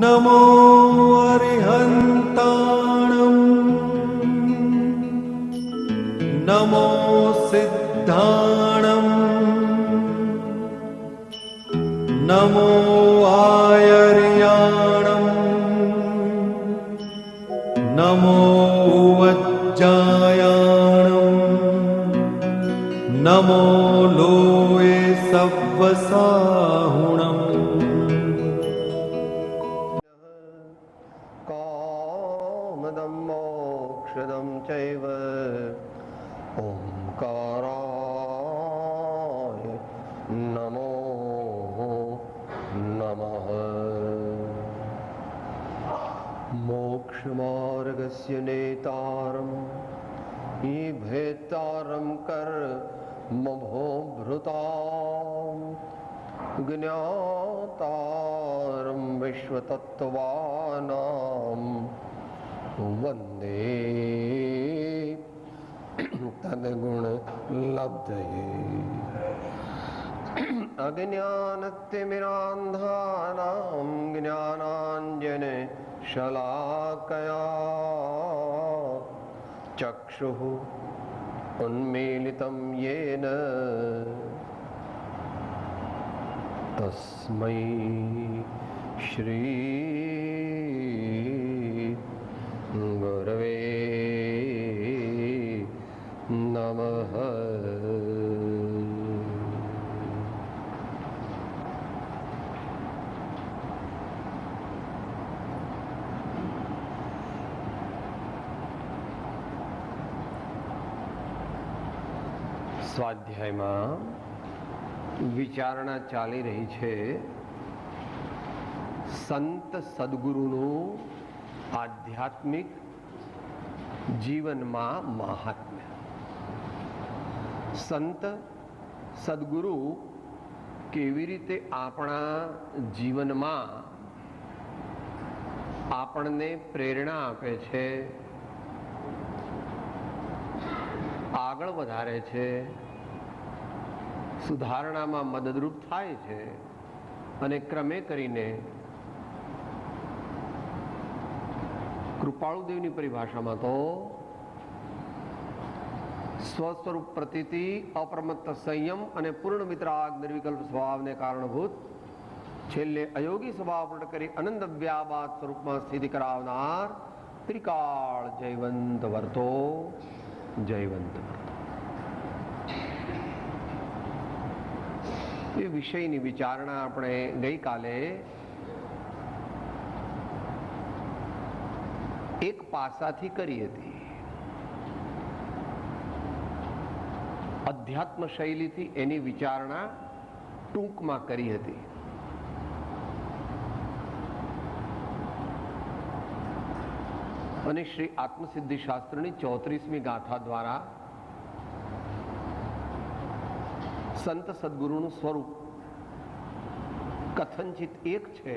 નમો અરિહંતાણં નમો સિદ્ધાણં નમો આયર્યાણં નમો વજ્જાયાણં નમો લોએ સવ્વસાહુણં મોક્ષદમ ચૈવ ઓમકારાય નમો નમઃ. મોક્ષમાર્ગસ્ય નેતારમ ભેતારમ કર્મભોભૃતામ જ્ઞાતારમ વિશ્વતત્ત્વાનામ વંદે તદગુણ લબ્ધયે. અજ્ઞાનતિમિરાંધાનાં જ્ઞાનાંજન શલાકયા ચક્ષુઃ ઉન્મીલિतं યેન તસ્મૈ શ્રી ગુરવે નમઃ. સ્વાધ્યાયમાં વિચારણા ચાલી રહી છે સંત સદગુરુનું આધ્યાત્મિક જીવનમાં મહાત્મ્ય. સંત સદગુરુ કેવી રીતે આપણા જીવનમાં આપણને પ્રેરણા આપે છે, આગળ વધારે છે, સુધારણામાં મદદરૂપ થાય છે અને ક્રમે કરીને કૃપાળુદેવની પરિભાષામાં તો સ્વસ્વરૂપ પ્રતીતિ, અપ્રમત્ત સંયમ અને પૂર્ણ વિતરાગ નિર્વિકલ્પ સ્વભાવને કારણભૂત છેલ્લે અયોગી સ્વભાવ પ્રગટ કરી અનંત વ્યાબાદ સ્વરૂપમાં સ્થિતિ કરાવનાર ત્રિકાળ જયવંત વર્તો જયવંત વર્તો. એ વિષયની વિચારણા આપણે ગઈકાલે એક પાસાથી કરી હતી. અધ્યાત્મ શૈલીથી એની વિચારણા ટૂંકમાં કરી હતી. અને શ્રી આત્મસિદ્ધિ શાસ્ત્રની 34મી ગાથા દ્વારા સંત સદગુરુનું સ્વરૂપ કથનચિત એક છે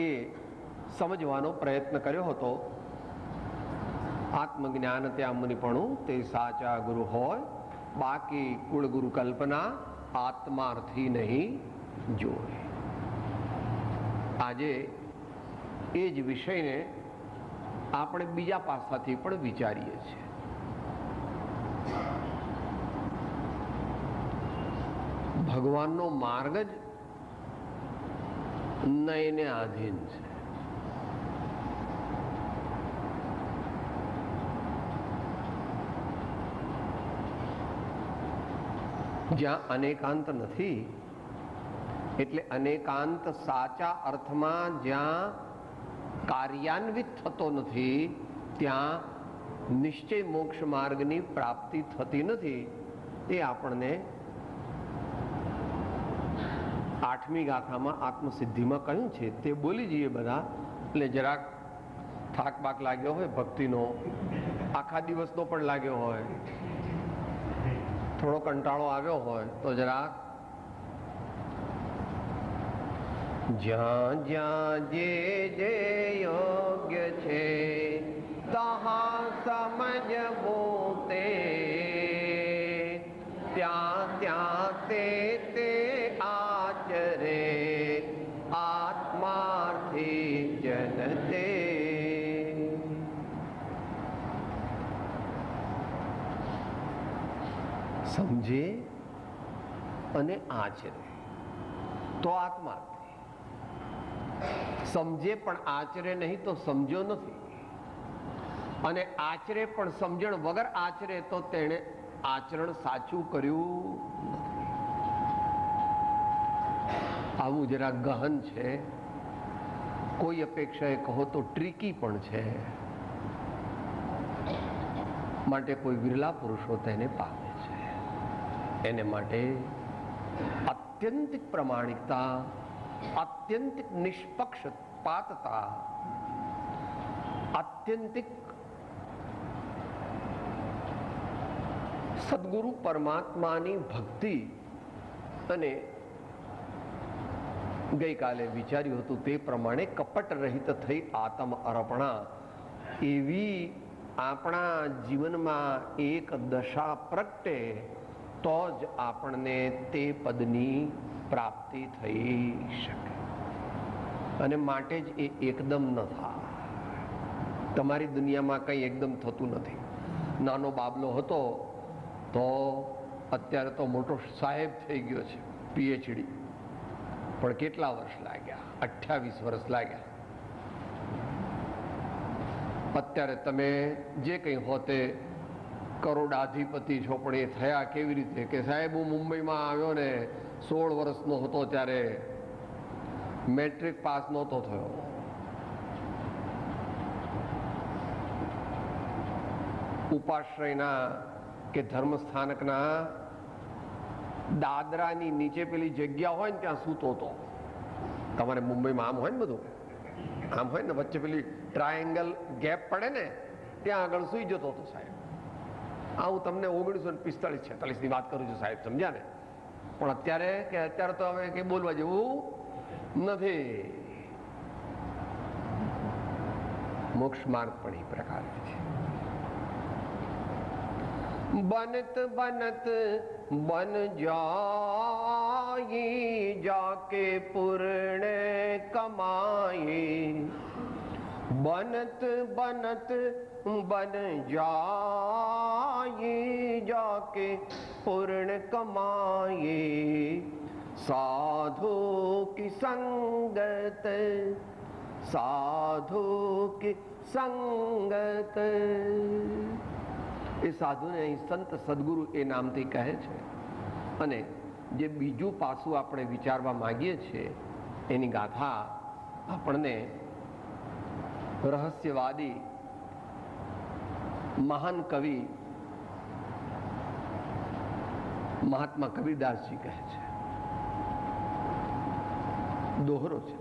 એ સમજવાનો પ્રયત્ન કર્યો હતો. આત્મજ્ઞાન ત્યાં મુનિપણું તે સાચા ગુરુ હોય, બાકી કુળ ગુરુ કલ્પના આત્માર્થી નહીં જોય. આજે એ જ વિષયને આપણે બીજા પાસાથી પણ વિચારીએ છીએ. ભગવાનનો માર્ગ જ નયને આધીન છે. જ્યાં અનેકાંત નથી, એટલે અનેકાંત સાચા અર્થમાં જ્યાં કાર્યાન્વિત થતો નથી, ત્યાં નિશ્ચય મોક્ષ માર્ગની પ્રાપ્તિ થતી નથી. એ આપણને 8મી ગાથામાં આત્મસિદ્ધિમાં કહ્યું છે. તે બોલી જઈએ બધા, એટલે જરાક થાક બાક લાગ્યો હોય ભક્તિનો, આખા દિવસનો પણ લાગ્યો હોય, થોડો કંટાળો આવ્યો હોય તો જરાક જ્યાં જ્યાં જે જે યોગ્ય છે તહાં સમજવું તે, ત્યાં ત્યાં તે આચરે આત્મા સમજે અને આચરે તો આત્મા. સમજે પણ આચરે નહીં તો સમજ્યો નથી, અને આચરે પણ સમજણ વગર આચરે તો તેણે આચરણ સાચું કર્યું નથી. આવું જરા ગહન છે, કોઈ અપેક્ષાએ કહો તો ટ્રીકી પણ છે. માટે કોઈ વિરલા પુરુષો તેને પામે છે. એને માટે આત્યંતિક પ્રમાણિકતા, આત્યંતિક નિષ્પક્ષપાતતા, આત્યંતિક સદગુરુ પરમાત્માની ભક્તિ, અને ગઈકાલે વિચાર્યું હતું તે પ્રમાણે કપટ રહિત થઈ આત્મ અર્પણા, એવી આપણા જીવનમાં એક દશા પ્રગટે તો જ આપણને તે પદની પ્રાપ્તિ થઈ શકે. અને માટે જ એ એકદમ ન થાય. તમારી દુનિયામાં કંઈ એકદમ થતું નથી. નાનો બાબલો હતો તો અત્યારે તો મોટો સાહેબ થઈ ગયો છે, પીએચડી. પણ કેટલા વર્ષ લાગ્યા? 28 વર્ષ લાગ્યા. અત્યારે તમે જે કંઈ હોતે કરોડાધિપતિ છો, પણ એ થયા કેવી રીતે? કે સાહેબ હું મુંબઈમાં આવ્યો ને 16 વર્ષનો હતો ત્યારે મેટ્રિક પાસ નહોતો થયો. ઉપાશ્રયના કે ધર્મસ્થાનકના દાદરાની નીચે પેલી જગ્યા હોય ને ત્યાં સૂતો હતો. તમારે મુંબઈમાં આમ હોય ને, બધું આમ હોય ને, વચ્ચે પેલી ટ્રાયેંગલ ગેપ પડે ને, ત્યાં આગળ સૂઈ જતો હતો સાહેબ. આ હું તમને 1945-46ની વાત કરું છું સાહેબ, સમજ્યા ને? પણ અત્યારે તો હવે કંઈ બોલવા જેવું નથી. મોક્ષ માર્ગ પણ એ પ્રકારે છે. बनत बनत बन जाए जाके पूर्ण कमाए. बनत बनत बन जाए जाके पूर्ण कमाए. साधु की संगत, साधु की संगत. એ સાધુને અહીં સંત સદગુરુ એ નામથી કહે છે. અને જે બીજું પાસું આપણે વિચારવા માંગીએ છીએ એની ગાથા આપણને રહસ્યવાદી મહાન કવિ મહાત્મા કબીરદાસજી કહે છે. દોહરો છે.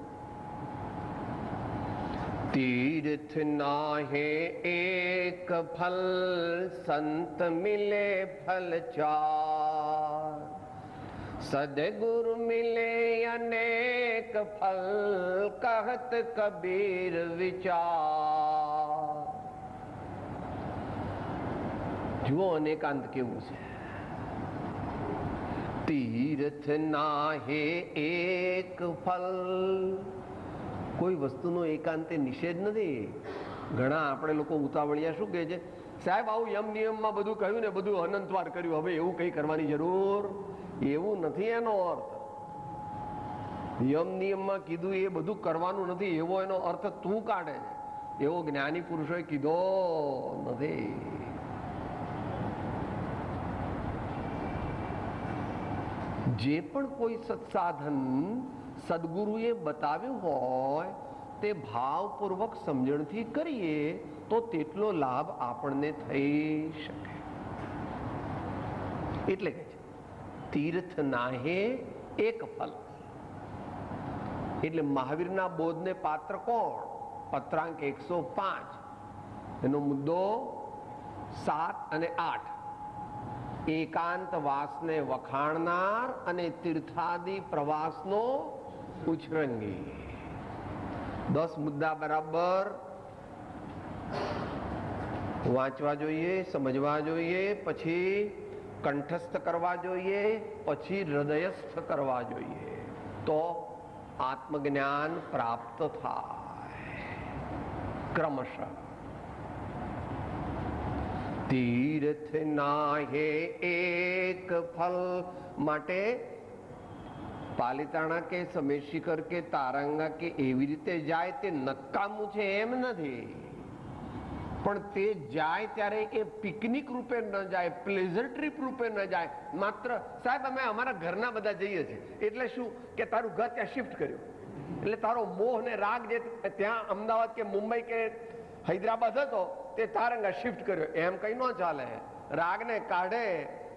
तीर्थ नाहे एक फल, संत मिले फल चार. सदगुरु मिले अनेक फल, कहत कबीर विचार. જુઓ અનેકાંત કેવું છે. તીર્થ નાહે એક ફલ, કોઈ વસ્તુનો એકાંતે નિષેધ નથી. ઘણા આપણે લોકો ઉતાવળિયા શું કહે છે, સાહેબ આવું યમ નિયમમાં બધું કહ્યું ને, બધું અનંતવાર કર્યું, હવે એવું કંઈ કરવાની જરૂર. એવું નથી એનો અર્થ. યમ નિયમમાં કીધું એ બધું કરવાનું નથી એવો એનો અર્થ તું કાઢે છે. એવો જ્ઞાની પુરુષોએ કીધો નથી. જે પણ કોઈ સત્સાધન સદગુરુએ બતાવ્યું હોય તે ભાવપૂર્વક સમજણથી કરીએ તો તેટલો લાભ આપણને થઈ શકે. એટલે કે છે તીર્થ નાહે એક ફલ. એટલે મહાવીરના બોધને પાત્ર કોણ? પત્રાંક 105, એનો મુદ્દો 7 અને 8. એકાંત વાસને વખાણનાર અને તીર્થાદિ પ્રવાસનો ઉછરંગી. 10 મુદ્દા બરાબર વાંચવા જોઈએ, સમજવા જોઈએ, પછી કંઠસ્થ કરવા જોઈએ, પછી હૃદયસ્થ કરવા જોઈએ, તો આત્મજ્ઞાન પ્રાપ્ત થાય ક્રમશઃ. તીર્થ નાહે એક ફલ માટે પાલિતાણા કે સમેશિખર કે તારંગા કે એવી રીતે જાય તે નકામું છે એમ નથી, પણ તે જાય ત્યારે એ પિકનિક રૂપે ન જાય, પ્લેઝર ટ્રીપ રૂપે ન જાય. માત્ર સાહેબ અમે અમારા ઘરના બધા જઈએ છીએ એટલે શું કે તારું ઘર ત્યાં શિફ્ટ કર્યું એટલે તારો મોહ ને રાગ જે ત્યાં અમદાવાદ કે મુંબઈ કે હૈદરાબાદ હતો તે તારંગા શિફ્ટ કર્યો એમ કઈ ન ચાલે. રાગને કાઢે,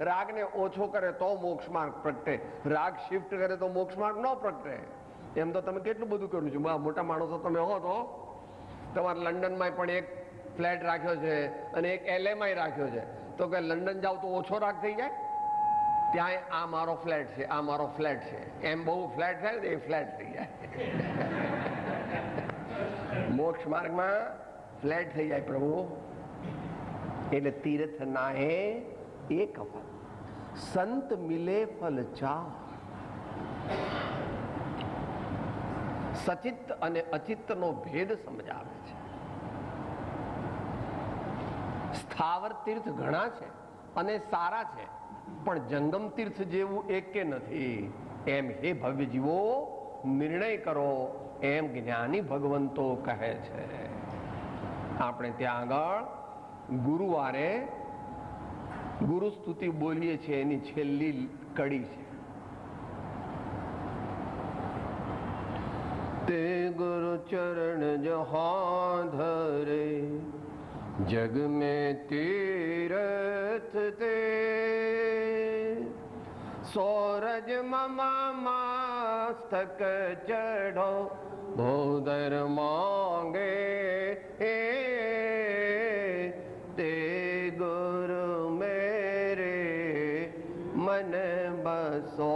રાગને ઓછો કરે તો મોક્ષ માર્ગ પ્રગટે, રાગ શિફ્ટ કરે તો મોક્ષ માર્ગ ન પ્રગટે. એમ તો તમે કેટલું બધું કર્યું છે, મોટા માણસો તમે હો તો તમારે લંડનમાં પણ એક ફ્લેટ રાખ્યો છે અને એક LA રાખ્યો છે, તો કે લંડન જાવ તો ઓછો રાગ થઈ જાય? ત્યાં આ મારો ફ્લેટ છે, આ મારો ફ્લેટ છે, એમ બહુ ફ્લેટ થાય ને એ ફ્લેટ થઈ જાય. મોક્ષ માર્ગમાં ફ્લેટ થઈ જાય પ્રભુ. એટલે તીર્થ નાહે એક ફલ, સંત મિલે ફલ ચાર. સચિત્ત અને અચિત્તનો ભેદ સમજાવે છે. સ્થાવર તીર્થ ઘણા છે અને સારા છે, પણ જંગમ તીર્થ જેવું એકે નથી. એમ હે ભવ્ય જીવો નિર્ણય કરો, એમ જ્ઞાની ભગવંતો કહે છે. આપણે ત્યાં આગળ ગુરુવારે ગુરુ સ્તુતિ બોલીએ છીએ, એની છેલ્લી કડી છે. તે ગુરુ ચરણ જહાં ધરે, जग में तीरथ ते, सूरज ममा मस्तक चढ़ो, भूधर मांगे ते गुरु मेरे मन बसो,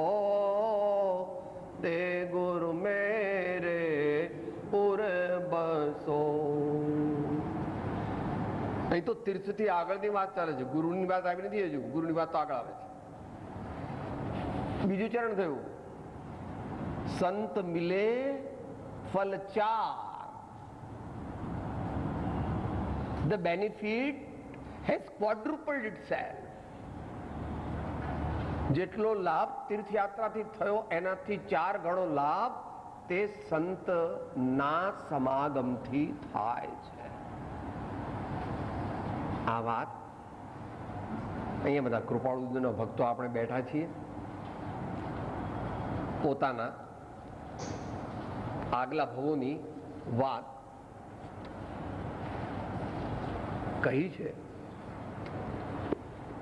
ते गुरु मेरे पुर बसो. અહીં તો તીર્થથી આગળની વાત ચાલે છે, ગુરુની વાત આવી નથી હજુ. ગુરુની વાત તો આગળ આવે છે. બીજું ચરણ થયું સંત મિલે ફલ ચાર. The benefit has quadrupled itself. જેટલો લાભ તીર્થયાત્રાથી થયો એનાથી 4 ગણો લાભ તે સંતના સમાગમથી થાય છે. આ વાત અહીંયા બધા કૃપાળુના ભક્તો આપણે બેઠા છીએ, પોતાના આગલા ભવોની વાત કહી છે.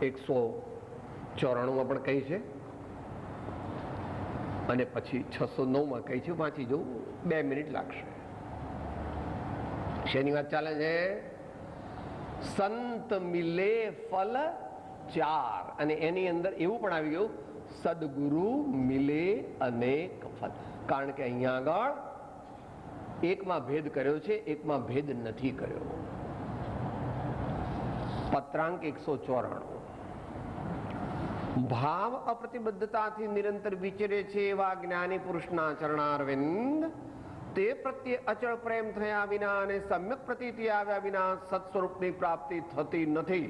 194માં પણ કહી છે અને પછી 609માં કહી છે. વાંચી જવું, 2 મિનિટ લાગશે. શેની વાત ચાલે છે? સંત મિલે ફલ ચાર. અને એની અંદર એવું પણ આવી ગયું સદગુરુ મિલે અનેક ફલ. કારણ કે અહીંયા આગળ એકમાં ભેદ કર્યો છે, એકમાં ભેદ નથી કર્યો. પત્રાંક 194. ભાવ અપ્રતિબદ્ધતાથી નિરંતર વિચરે છે એવા જ્ઞાની પુરુષના ચરણારવિંદ, તે પ્રત્યે અચળ પ્રેમ થયા વિના અને સમ્યક પ્રતીતિ આવ્યા વિના સત્સ્વરૂપની પ્રાપ્તિ થતી નથી.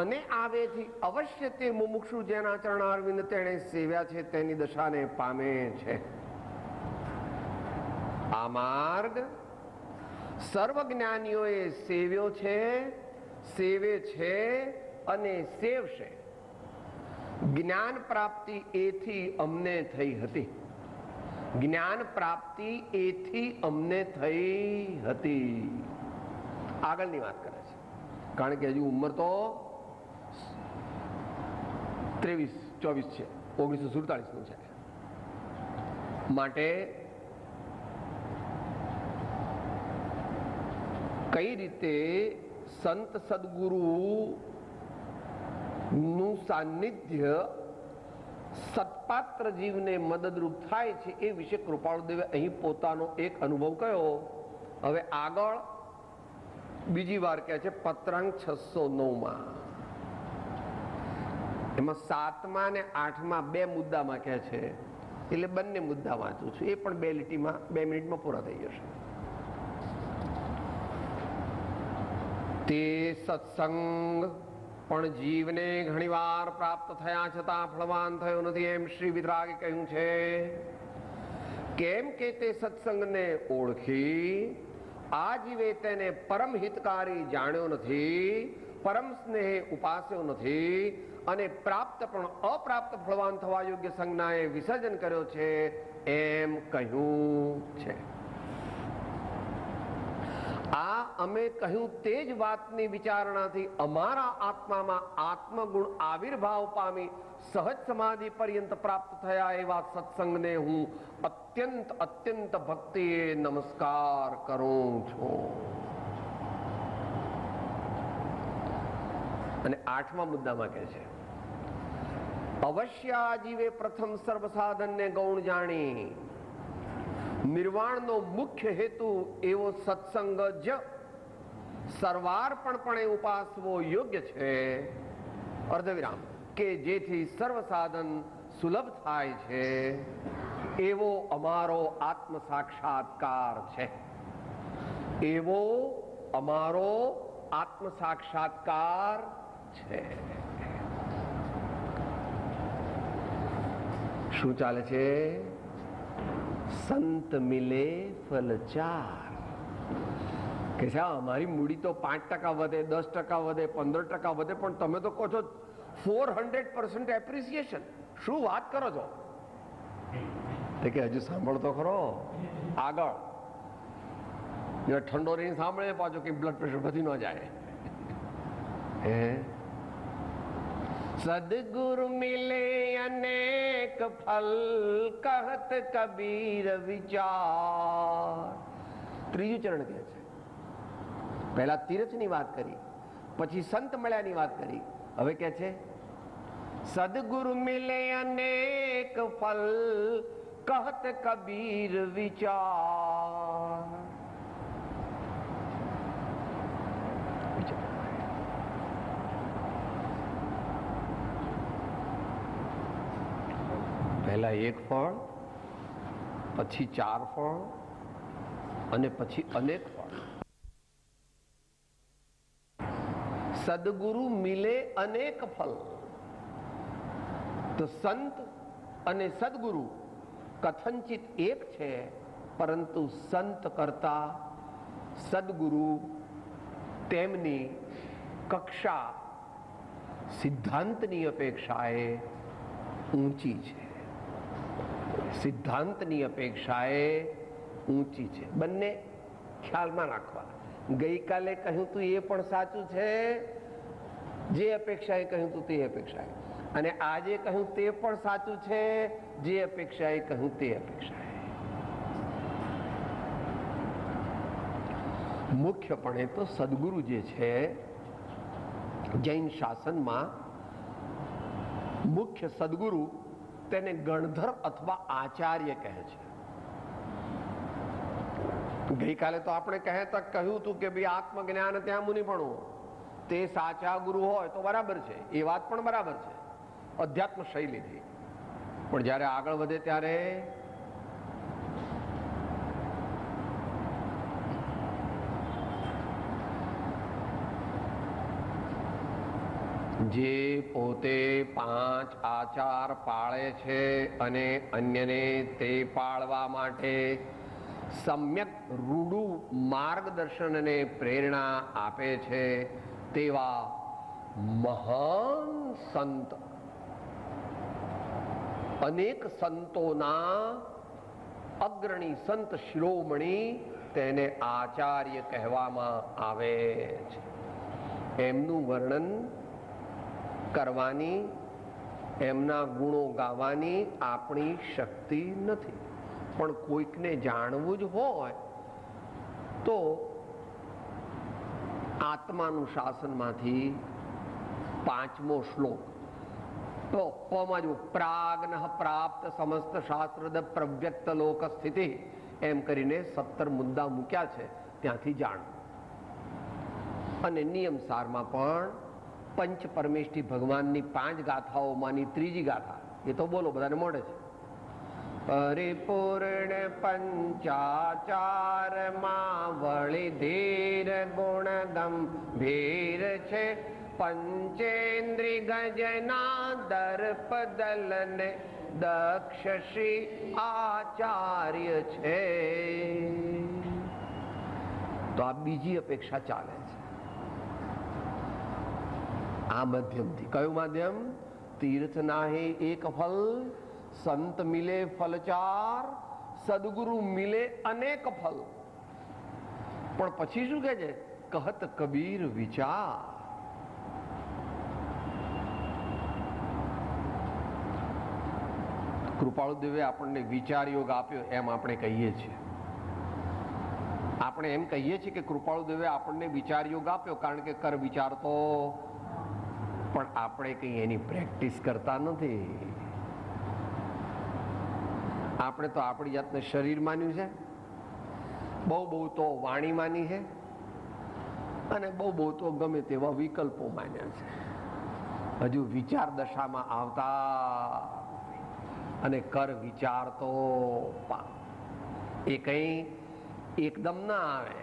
અને આવેથી અવશ્ય તે મુમુક્ષુ જેના ચરણારવિંદ તેણે સેવ્યા છે તેની દશાને પામે છે. આ માર્ગ સર્વ જ્ઞાનીઓએ સેવ્યો છે, સેવે છે અને સેવશે. જ્ઞાન પ્રાપ્તિ એથી અમને થઈ હતી. જ્ઞાન પ્રાપ્તિ એથી અમને થઈ હતી. આગળની વાત કરે છે, કારણ કે હજુ ઉંમર તો 23-24 છે, 1947નું છે. માટે કઈ રીતે સંત સદગુરુ નું સાનિધ્ય સત્પાત્ર જીવને મદદરૂપ થાય છે એ વિશે કૃપાળુદેવે અહીં પોતાનો એક અનુભવ કયો. હવે આગળ બીજી વાર કહે છે પત્રાંક 609માં. એમાં 7મા અને 8મા 2 મુદ્દામાં કહે છે, એટલે બંને મુદ્દા વાંચું છું. એ પણ 2 લીટીમાં 2 મિનિટમાં પૂરા થઈ જશે. તે સત્સંગ પણ જીવને ઘણીવાર પ્રાપ્ત થયા છતાં ફળવાન થયો નથી, એમ શ્રી વિતરાગે કહ્યું છે. કેમ કે તે સત્સંગને ઓળખી આ જીવે તેને પરમ હિતકારી જાણ્યો નથી, પરમ સ્નેહે ઉપાસ્યો નથી, અને પ્રાપ્ત પણ અપ્રાપ્ત ફળવાન થવા યોગ્ય સંજ્ઞાએ વિસર્જન કર્યો છે, એમ કહ્યું છે. આ અમે કહ્યું તે જ વાતની વિચારણાથી અમારા આત્મામાં આત્મગુણ આવિર્ભાવ પામી સહજ સમાધિ પર્યંત પ્રાપ્ત થયા એવા સત્સંગને હું અત્યંત અત્યંત ભક્તિએ નમસ્કાર કરું છું. અને 8મા મુદ્દામાં કહે છે, અવશ્ય આ જીવે પ્રથમ સર્વ સાધનને ગૌણ જાણી નિર્વાણનો મુખ્ય હેતુ એવો સત્સંગ જ સર્વાર્પણપણે ઉપાસવો યોગ્ય છે. અર્ધવિરામ. કે જેથી સર્વ સાધન સુલભ થાય છે એવો અમારો આત્મ સાક્ષાત્કાર છે. એવો અમારો આત્મ સાક્ષાત્કાર છે. શું ચાલે છે? સંત મિલે ફલચાર. કે છે અમારી મૂડી તો 5% વધે, 10% વધે, 15% વધે, પણ તમે તો કહો છો 400% એપ્રિસિએશન. શું વાત કરો છો? કે હજુ સાંભળો તો ખરો. આગળ ઠંડો રહીને સાંભળે પાછો કે બ્લડ પ્રેશર વધી ન જાય. સદગુરુ મિલે અનેક ફલ કહત કબીર વિચાર. ત્રીજું ચરણ કહે છે. પહેલા તીર્થની વાત કરી, પછી સંત મળ્યાની વાત કરી, હવે કે છે સદગુરુ મિલે અનેક ફલ કહત કબીર વિચાર. પહેલા એક ફળ, પછી 4 ફળ, અને પછી અનેક ફળ. સદગુરુ મિલે અનેક ફલ. તો સંત અને સદગુરુ કથનચિત એક છે, પરંતુ સંત કરતા સદગુરુ તેમની કક્ષા સિદ્ધાંતની અપેક્ષાએ ઊંચી છે. સિદ્ધાંતની અપેક્ષાએ ઊંચી છે. બંને ખ્યાલમાં રાખવા. ગઈકાલે કહ્યું તું એ પણ સાચું છે, જે અપેક્ષાએ કહ્યું તું તે અપેક્ષાએ, અને આજે કહ્યું તે પણ સાચું છે, જે અપેક્ષાએ કહ્યું તે અપેક્ષાએ. મુખ્યપણે તો સદગુરુ જે છે, જૈન શાસનમાં મુખ્ય સદગુરુ તેને ગણધર અથવા આચાર્ય કહે છે. ગઈકાલે તો આપણે કહ્યું હતું કે ભાઈ આત્મજ્ઞાન ત્યાં મુનિપણું, તે સાચા ગુરુ હોય તો બરાબર છે, એ વાત પણ બરાબર છે અધ્યાત્મ શૈલીથી. પણ જ્યારે આગળ વધે ત્યારે જે પોતે 5 આચાર પાળે છે અને અન્યને તે પાળવા માટે સમ્યક રૂઢું માર્ગદર્શન અને પ્રેરણા આપે છે તેવા મહાન સંત, અનેક સંતોના અગ્રણી સંત શિરોમણી, તેને આચાર્ય કહેવામાં આવે છે. એમનું વર્ણન કરવાની, એમના ગુણો ગાવાની આપણી શક્તિ નથી. પણ કોઈકને જાણવું જ હોય તો આત્માનું શાસનમાંથી 5મો શ્લોક તો પમાં જો પ્રાગ્ન પ્રાપ્ત સમસ્ત શાસ્ત્રદ પ્રવ્યક્ત લોક સ્થિતિ એમ કરીને 17 મુદ્દા મૂક્યા છે, ત્યાંથી જાણવું. અને નિયમ સારમાં પણ પંચ પરમેષ્ઠી ભગવાનની 5 ગાથાઓમાંની ત્રીજી ગાથા, એ તો બોલો બધાને મળે છે. પરિપૂર્ણ પંચાચારમાં વળી ધીર ગુણ ગંભીર છે. પંચેન્દ્રિ ગજના દર્પ દલને દક્ષ શ્રી આચાર્ય છે. તો આ બીજી અપેક્ષા ચાલે છે આ માધ્યમથી. કયું માધ્યમ? તીર્થ નાહી એક ફલ, સંત મિલે ફલ ચાર, સદગુરુ મિલે અનેક ફલ. પણ પછી શું કહે છે? કહત કબીર વિચાર. કૃપાળુ દેવે આપણને વિચાર યોગ આપ્યો એમ આપણે કહીએ છીએ. આપણે એમ કહીએ છીએ કે કૃપાળુ દેવે આપણને વિચાર યોગ આપ્યો કારણ કે કર વિચાર તો, પણ આપણે કઈ એની પ્રેક્ટિસ કરતા નથી. આપણે તો આપણી જાતને શરીર માન્યું છે, બહુ તો વાણી માની છે, અને બહુ તો ગમે તેવા વિકલ્પો માન્યા છે. હજુ વિચાર દશામાં આવતા અને કર વિચાર તો એ કઈ એકદમ ના આવે,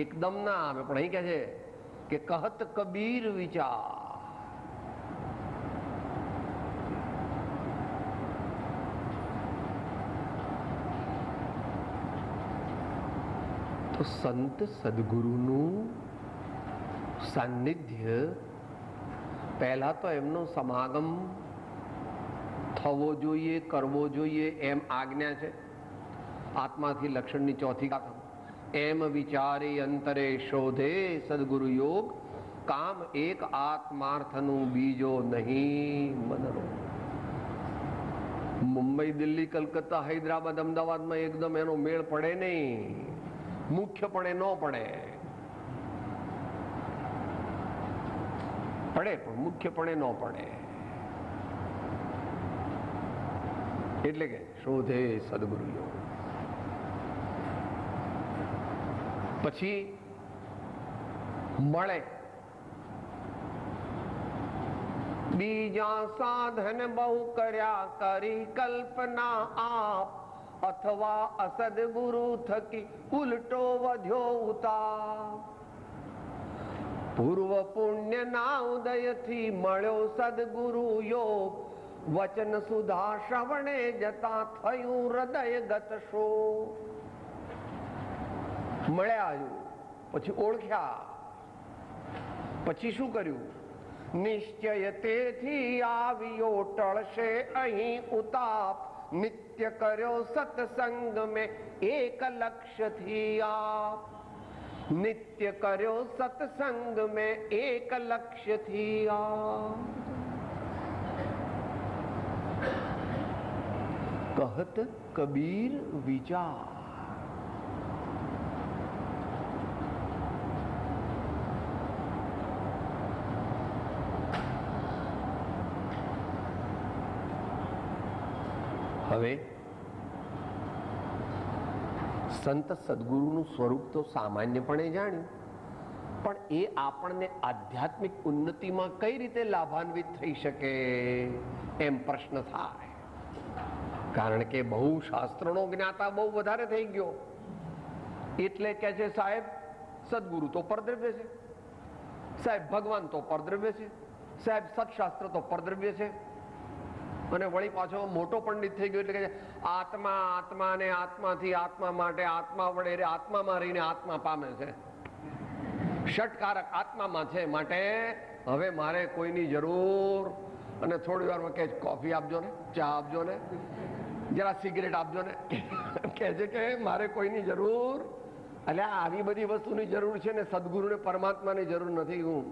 એકદમ ના આવે. પણ અહીં કહે છે કે કહત કબીર વિચાર. તો સંત સદગુરુનું સાનિધ્ય, પહેલા તો એમનો સમાગમ થવો જોઈએ, કરવો જોઈએ એમ આજ્ઞા છે. આત્માથી લક્ષણની ચોથી ગાથા. એમ વિચારી અંતરે શોધે સદગુરુ યોગ, કામ એક આત્માર્થનું બીજો નહીં મનરો. મુંબઈ, દિલ્હી, કલકત્તા, હૈદરાબાદ, અમદાવાદમાં એકદમ એનો મેળ પડે નહીં, મુખ્યપણે ન પડે. પડે પણ મુખ્યપણે ન પડે. એટલે કે શોધે સદગુરુ યોગ. પછી મળે. બીજા સાધન બહુ કર્યા કરી કલ્પના આપ, અથવા અસદગુરુ થકી ઉલટો વધ્યો ઉતાપ. પૂર્વ પુણ્ય ના ઉદયથી મળ્યો સદગુરુ યોગ, વચન સુધા શ્રવણે જતા થયું હૃદય ગત શોક. મળ્યા, પછી ઓળખ્યા, પછી શું કર્યું? નિશ્ચય તેથી આવ્યો ટળશે અહીં ઉતાપ, નિત્ય કર્યો સત્સંગ મેં એક લક્ષ્યથી આપ. નિત્ય કર્યો સત્સંગ મેં એક લક્ષ્યથી આપ. કહત કબીર વિચાર. હવે સંત સદગુરુનું સ્વરૂપ તો સામાન્યપણે જાણ્યું, પણ એ આપણને આધ્યાત્મિક ઉન્નતિમાં કઈ રીતે લાભાન્વિત થઈ શકે એમ પ્રશ્ન થાય. કારણ કે બહુ શાસ્ત્રનો જ્ઞાતા બહુ વધારે થઈ ગયો, એટલે કે છે સાહેબ સદગુરુ તો પરદ્રવ્ય છે, સાહેબ ભગવાન તો પરદ્રવ્ય છે, સાહેબ સત્શાસ્ત્ર તો પરદ્રવ્ય છે. અને વળી પાછો મોટો પંડિત થઈ ગયો એટલે કે આત્મા, આત્મા ને આત્માથી આત્મા માટે આત્મા વડે રે આત્મામાં રહીને આત્મા પામે છે. ષટકારક આત્મામાં છે, માટે હવે મારે કોઈની જરૂર. અને થોડી વારમાં કહે કોફી આપજો ને, ચા આપજો ને, જરા સિગરેટ આપજો ને. કહે છે કે મારે કોઈની જરૂર, એટલે આવી બધી વસ્તુની જરૂર છે ને સદગુરુને પરમાત્માની જરૂર નથી. હું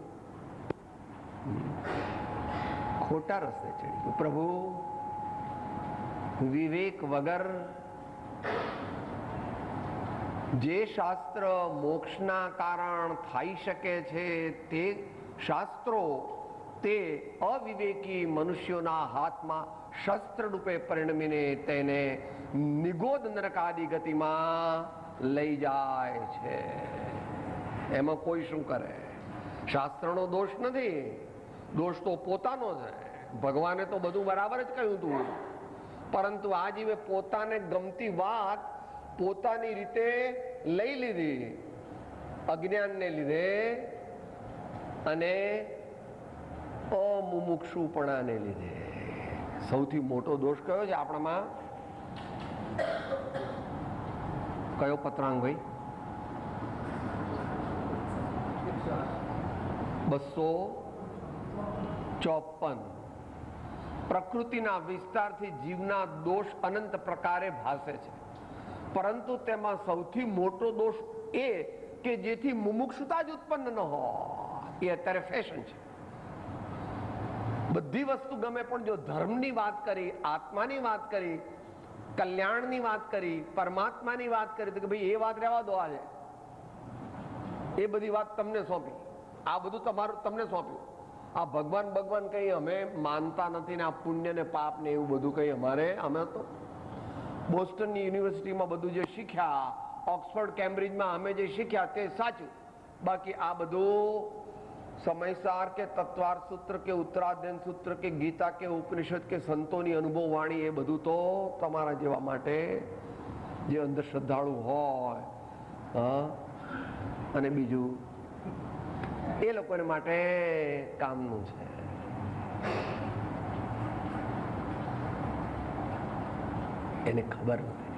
ખોટા રસ્તે ચડી ગયો. પ્રભુ વિવેક વગર જે શાસ્ત્ર મોક્ષના કારણ થઈ શકે છે તે શાસ્ત્રો તે અવિવેકી મનુષ્યોના હાથમાં શસ્ત્ર રૂપે પરિણમીને તેને નિગોદ નરકાદી ગતિમાં લઈ જાય છે. એમાં કોઈ શું કરે? શાસ્ત્રનો દોષ નથી, દોષ તો પોતાનો છે. ભગવાને તો બધું બરાબર જ કહ્યું હતું. પરંતુ આ જીવે પોતાને ગમતી વાત પોતાની રીતે લઈ લીધી, અજ્ઞાનને લીધે અને અમુમુક્ષુપણાને લીધે. સૌથી મોટો દોષ કયો છે આપણામાં? કયો પતરાંગ ભાઈ? 254. પ્રકૃતિના વિસ્તારથી જીવના દોષ અનંત પ્રકારે ભાસે છે, પરંતુ તેમાં સૌથી મોટો દોષ એ કે જેથી મુમુક્ષુતા જ ઉત્પન્ન ન હોય એ અત્યારે ફેશન છે. બધી વસ્તુ ગમે, પણ જો ધર્મની વાત કરી, આત્માની વાત કરી, કલ્યાણની વાત કરી, પરમાત્માની વાત કરી તો કે ભાઈ એ વાત રહેવા દો, આજે એ બધી વાત તમને સોંપી, આ બધું તમારું તમને સોંપ્યું. આ ભગવાન ભગવાન કઈ અમે માનતા નથી ને આ પુણ્ય ને પાપ ને એવું બધું કઈ અમે તો બોસ્ટનની યુનિવર્સિટીમાં બધું જે શીખ્યા, ઓક્સફર્ડ કેમ્બ્રિજમાં અમે જે શીખ્યા તે સાચું, બાકી આ બધું સમયસાર કે તત્વાર સૂત્ર કે ઉત્તરાધ્યન સૂત્ર કે ગીતા કે ઉપનિષદ કે સંતોની અનુભવ વાણી એ બધું તો તમારા જેવા માટે જે અંદર શ્રદ્ધાળુ હોય અને બીજું એ લોકોને માટે કામનું છે. એને ખબર નથી,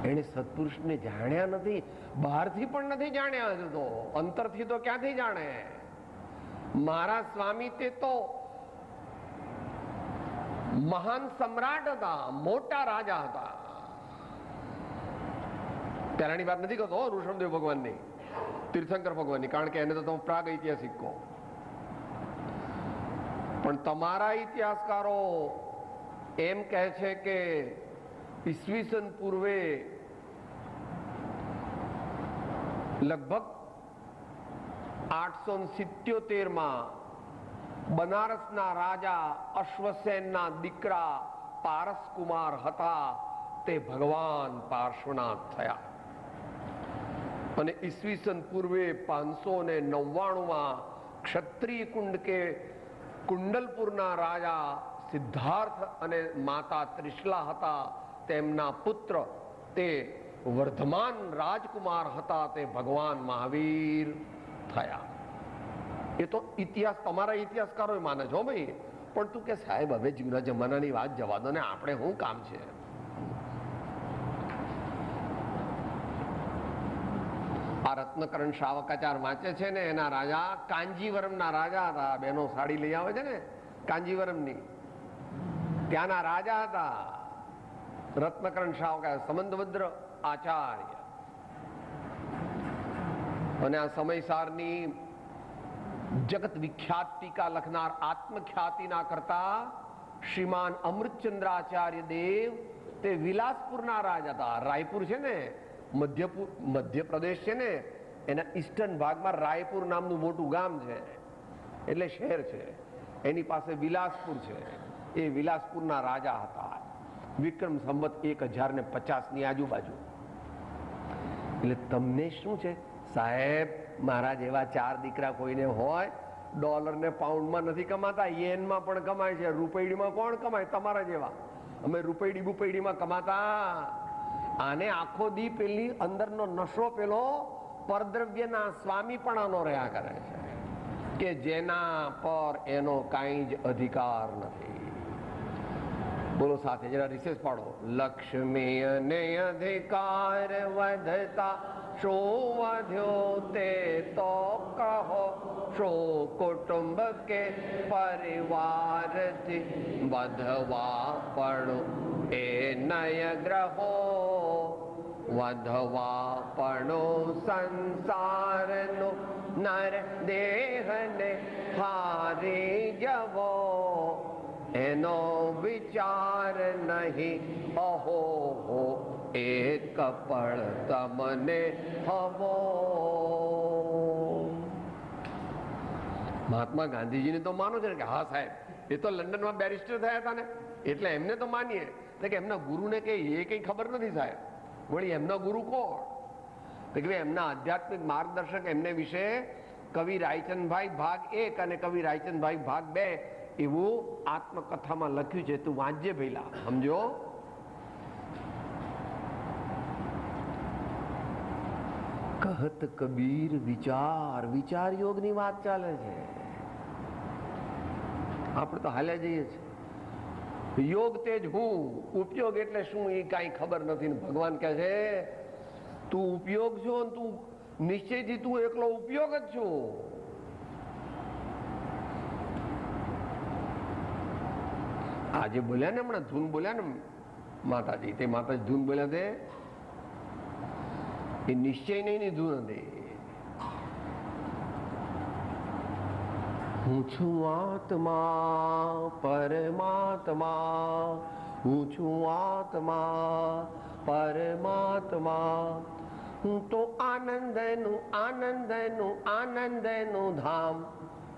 એને સત્પુરુષને જાણ્યા નથી, બહારથી પણ નથી જાણ્યા હજુ તો, અંતરથી તો ક્યાંથી જાણે? મારા સ્વામી તે તો મહાન સમ્રાટ હતા, મોટા રાજા હતા. પહેલાની વાત નથી કરતો ઋષભદેવ ભગવાનની, તીર્થંકર ભગવાનની, કારણ કે એને તો તમે પ્રાગ ઐતિહાસિક કહો. પણ તમારા ઇતિહાસકારો એમ કહે છે કે ઈસવીસન પૂર્વે લગભગ 877 બનારસના રાજા અશ્વસેનના દીકરા પારસકુમાર હતા, તે ભગવાન પાર્શ્વનાથ થયા. અને ઈસવીસન પૂર્વે 599 ક્ષત્રિય કુંડ કે કુંડલપુરના રાજા સિદ્ધાર્થ અને માતા ત્રિશલા હતા, તેમના પુત્ર તે વર્ધમાન રાજકુમાર હતા, તે ભગવાન મહાવીર થયા. એ તો ઇતિહાસ તમારા ઇતિહાસકારો માને છો ભાઈ. પણ તું કે સાહેબ હવે જૂના જમાનાની વાત જવા દો ને, આપણે શું કામ છે? આ રત્નકરણ શાવકાચાર વાંચે છે ને, એના રાજા કાંજીવરમના રાજા હતા. બહેનો સાડી લઈ આવે છે ને કાંજીવરમની, ત્યાંના રાજા હતા રત્નકરણ શાવકા, સંબંધભદ્ર આચાર્ય. અને આ સમયસારની જગત વિખ્યાત ટીકા લખનાર આત્મખ્યાતિના કરતા શ્રીમાન અમૃતચંદ્રાચાર્ય દેવ તે વિલાસપુરના રાજા હતા. રાયપુર છે ને મધ્યપ્રદેશ છે ને, એના ઈસ્ટર્ન ભાગમાં રાયપુર નામનું મોટું ગામ છે, એટલે શહેર છે, એની પાસે વિલાસપુર છે. એ વિલાસપુરના રાજા હતા, વિક્રમ સંવત 1050ની આજુબાજુ. એટલે તમને શું છે સાહેબ, મારા જેવા 4 દીકરા કોઈને હોય, ડોલર ને પાઉન્ડમાં નથી કમાતા, યેનમાં પણ કમાય છે. રૂપૈડીમાં કોણ કમાય? તમારા જેવા. અમે રૂપૈડી બુપૈડીમાં કમાતા. આને આખો દી પેલી અંદરનો નશો પેલો પરદ્રવ્યના સ્વામીપણાનો રહ્યા કરે છે, કે જેના પર એનો કાંઈ જ અધિકાર નથી. બોલો સાથે જરા રિસેસ પાડો. લક્ષ્મી અને અધિકાર વધતા શું વધ્યો તે તો કહો, શું કુટુંબ કે પરિવારથી વધવા પણ એ નય ગ્રહો, વધવા પણ સંસારનો નર દેહને હારી જવો, એનો વિચાર નહીં અહો એ કપળ તમને હવો. મહાત્મા ગાંધીજીને તો માનો છે ને કે હા સાહેબ એ તો લંડનમાં બેરિસ્ટર થયા હતા ને, એટલે એમને તો માનીએ કે એમના ગુરુને કે એ કઈ ખબર નથી સાહેબ. વળી એમના ગુરુ કોણ? તો કે એમના આધ્યાત્મિક માર્ગદર્શક એમને વિશે કવિ રાયચંદભાઈ ભાગ 1 અને કવિ રાયચંદભાઈ ભાગ 2 એવું આત્મકથામાં લખ્યું છે. તું વાંચજે ભઈલા, સમજો. કહત કબીર વિચાર, વિચાર યોગની વાત ચાલે છે. આપણે તો હાલ્યા જઈએ છીએ. યોગ તે જ હું, ઉપયોગ એટલે શું એ કાંઈ ખબર નથી. ભગવાન કહે છે તું ઉપયોગ છો ને તું નિશ્ચયથી તું એકલો ઉપયોગ જ છો. આજે બોલ્યા ને હમણાં ધૂન બોલ્યા ને માતાજી, તે માતાજી ધૂન બોલ્યા તે એ નિશ્ચય નહીં ની ધૂન હતી. હું છું આત્મા પરમાત્મા, હું છું આત્મા પરમાત્મા, હું તો આનંદનું આનંદનું આનંદનું ધામ.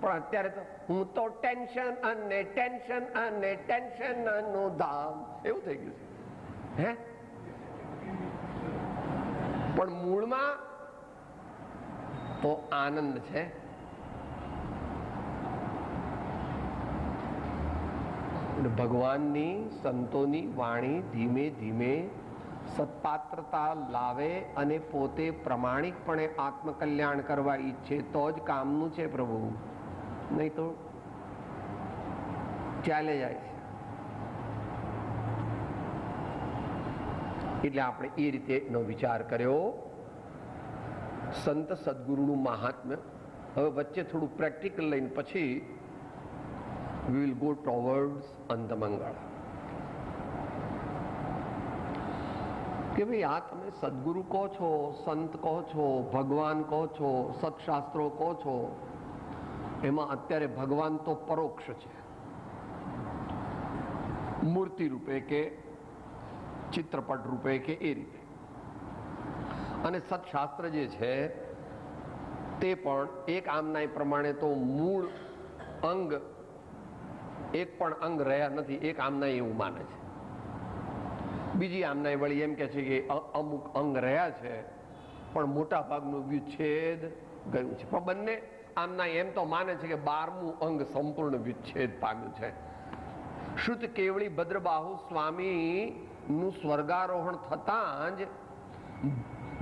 પણ અત્યારે તો હું તો ટેન્શન અને ટેન્શન અને ટેન્શનનું ધામ એવું થઈ ગયું છે. હે પણ મૂળમાં તો આનંદ છે. ભગવાનની સંતોની વાણી ધીમે ધીમે સત્પાત્રતા લાવે અને પોતે પ્રમાણિકપણે આત્મકલ્યાણ કરવા ઈચ્છે તો જ કામનું છે પ્રભુ, નહીં તો ચાલે જાય છે. એટલે આપણે એ રીતે એનો વિચાર કર્યો. સંત સદગુરુનું મહાત્મ્ય. હવે વચ્ચે થોડું પ્રેક્ટિકલ લઈને પછી we will go towards અંતમંગળ. કે ભાઈ આ તમે સદગુરુ કહો છો, સંત કહો છો, ભગવાન કહો છો, સત્શાસ્ત્રો કહો છો, એમાં અત્યારે ભગવાન તો પરોક્ષ છે, મૂર્તિ રૂપે કે ચિત્રપટ રૂપે કે એ રીતે. અને સત્શાસ્ત્ર જે છે તે પણ એક આમનાય પ્રમાણે તો મૂળ અંગ એક પણ અંગ રહ્યા નથી, એક આમનાય એવું માને છે. બીજી આમનાય વળી એમ કે છે કે અમુક અંગ રહ્યા છે પણ મોટા ભાગનું વિચ્છેદ ગયું છે. પણ બંને આમનાય એમ તો માને છે કે 12મું અંગ સંપૂર્ણ વિચ્છેદ પામ્યું છે. શુદ્ધ કેવળી ભદ્રબાહુ સ્વામી નું સ્વર્ગારોહણ થતાં જ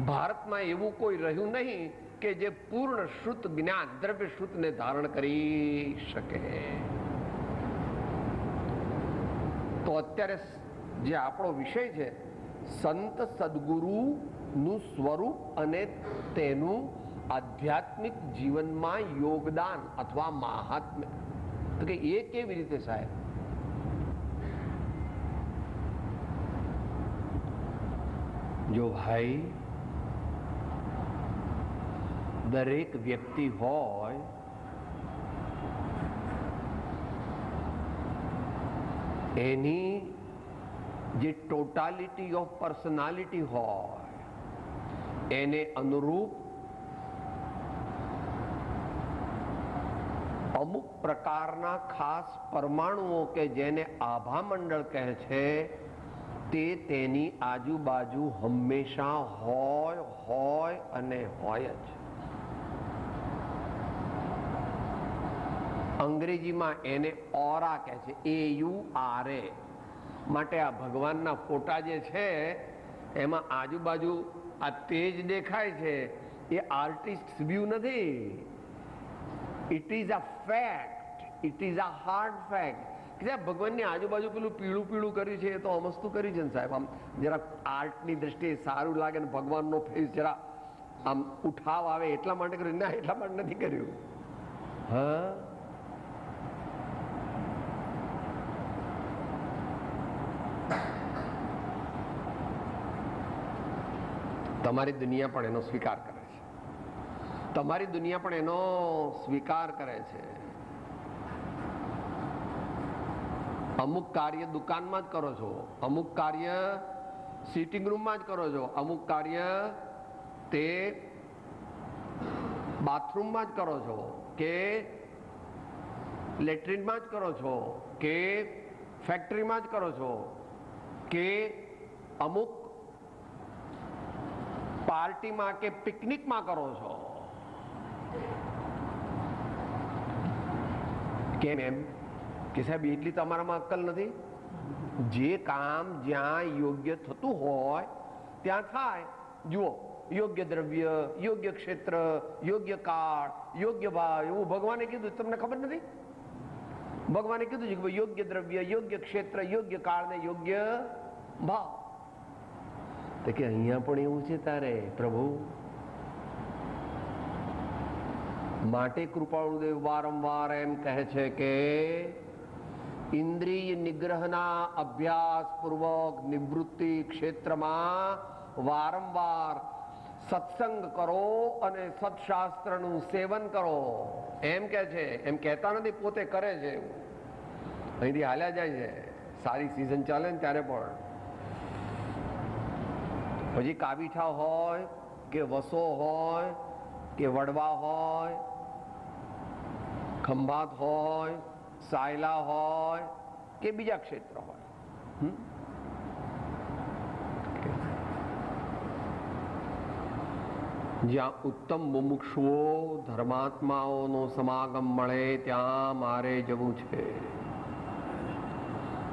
ભારતમાં એવું કોઈ રહ્યું નહીં કે જે પૂર્ણ શુદ્ધ જ્ઞાન દ્રવ્ય શુદ્ધને ધારણ કરી શકે. તો અત્યારે જે આપણો વિષય છે સંત સદગુરુ નું સ્વરૂપ અને તેનું આધ્યાત્મિક જીવનમાં યોગદાન અથવા મહાત્મ્ય. તો કે એ કેવી રીતે સાહેબ? જો ભાઈ દરેક વ્યક્તિ હોય એની જે ટોટાલિટી ઓફ પર્સનાલિટી હોય એને અનુરૂપ અમુક પ્રકારના ખાસ પરમાણુઓ કે જેને આભા મંડળ કહે છે તે તેની આજુબાજુ હંમેશા હોય અને હોય જ. અંગ્રેજીમાં એને ઓરા કહે છે, AURA. માટે આ ભગવાનના ફોટા જે છે એમાં આજુબાજુ આ તેજ દેખાય છે એ આર્ટિસ્ટ વ્યૂ નથી. It is a fact, it is a hard fact. ભગવાનની આજુબાજુ પેલું પીળું પીળું કર્યું છે એ તો અમસ્તું કર્યું છે ને સાહેબ. આમ જરા આર્ટની દ્રષ્ટિએ સારું લાગે ને ભગવાનનો ફેસ જરા આમ ઉઠાવ આવે એટલા માટે કર્યું. ના, એટલા માટે નથી કર્યું. હા, તમારી દુનિયા પણ એનો સ્વીકાર કરે છે. તમારી દુનિયા પણ એનો સ્વીકાર કરે છે. અમુક કાર્ય દુકાનમાં જ કરો છો, અમુક કાર્ય સિટિંગ રૂમમાં જ કરો છો, અમુક કાર્ય તે બાથરૂમમાં જ કરો છો કે લેટ્રિનમાં જ કરો છો કે ફેક્ટરીમાં જ કરો છો કે અમુક પાર્ટીમાં કે પિકનિકમાં કરો છો. કેમ એમ? કે સાહેબ એટલી તમારામાં અક્કલ નથી? જે કામ જ્યાં યોગ્ય થતું હોય ત્યાં થાય. જુઓ, યોગ્ય દ્રવ્ય, યોગ્ય ક્ષેત્ર, યોગ્ય કાળ, યોગ્ય ભાવ, એવું ભગવાને કીધું. તમને ખબર નથી? ભગવાને કીધું છે કે યોગ્ય દ્રવ્ય, યોગ્ય ક્ષેત્ર, યોગ્ય કાળ ને યોગ્ય ભાવ. તો કે અહીંયા પણ એવું છે તારે પ્રભુ. માટે કૃપાળુદેવ વારંવાર એમ કહે છે કે ઇન્દ્રિય નિગ્રહના અભ્યાસ પૂર્વક નિવૃત્તિ ક્ષેત્રમાં વારંવાર સત્સંગ કરો અને સત્શાસ્ત્રનું સેવન કરો. એમ કે છે, એમ કહેતા નથી, પોતે કરે છે. અહીંથી હાલ્યા જાય છે. સારી સિઝન ચાલે ને ત્યારે પણ. પછી કાબીઠા હોય કે વસો હોય કે વડવા હોય, ખંભાત હોય, સાયલા હોય કે બીજા ક્ષેત્ર હોય, જ્યાં ઉત્તમ મુમુક્ષુઓ ધર્માત્માઓનો સમાગમ મળે ત્યાં મારે જવું છે.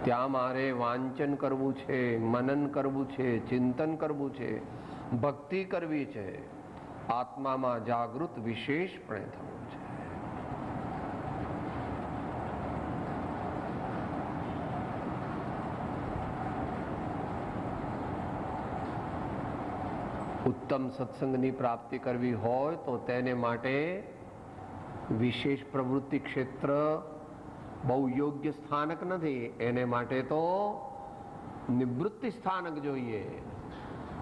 ત્યાં મારે વાંચન કરવું છે, મનન કરવું છે, ચિંતન કરવું છે, ભક્તિ કરવી છે, આત્મામાં જાગૃત વિશેષપણે થવું છે. ઉત્તમ સત્સંગની પ્રાપ્તિ કરવી હોય તો તેને માટે વિશેષ પ્રવૃત્તિ ક્ષેત્ર બહુ યોગ્ય સ્થાનક નથી. એને માટે તો નિવૃત્તિ સ્થાનક જોઈએ.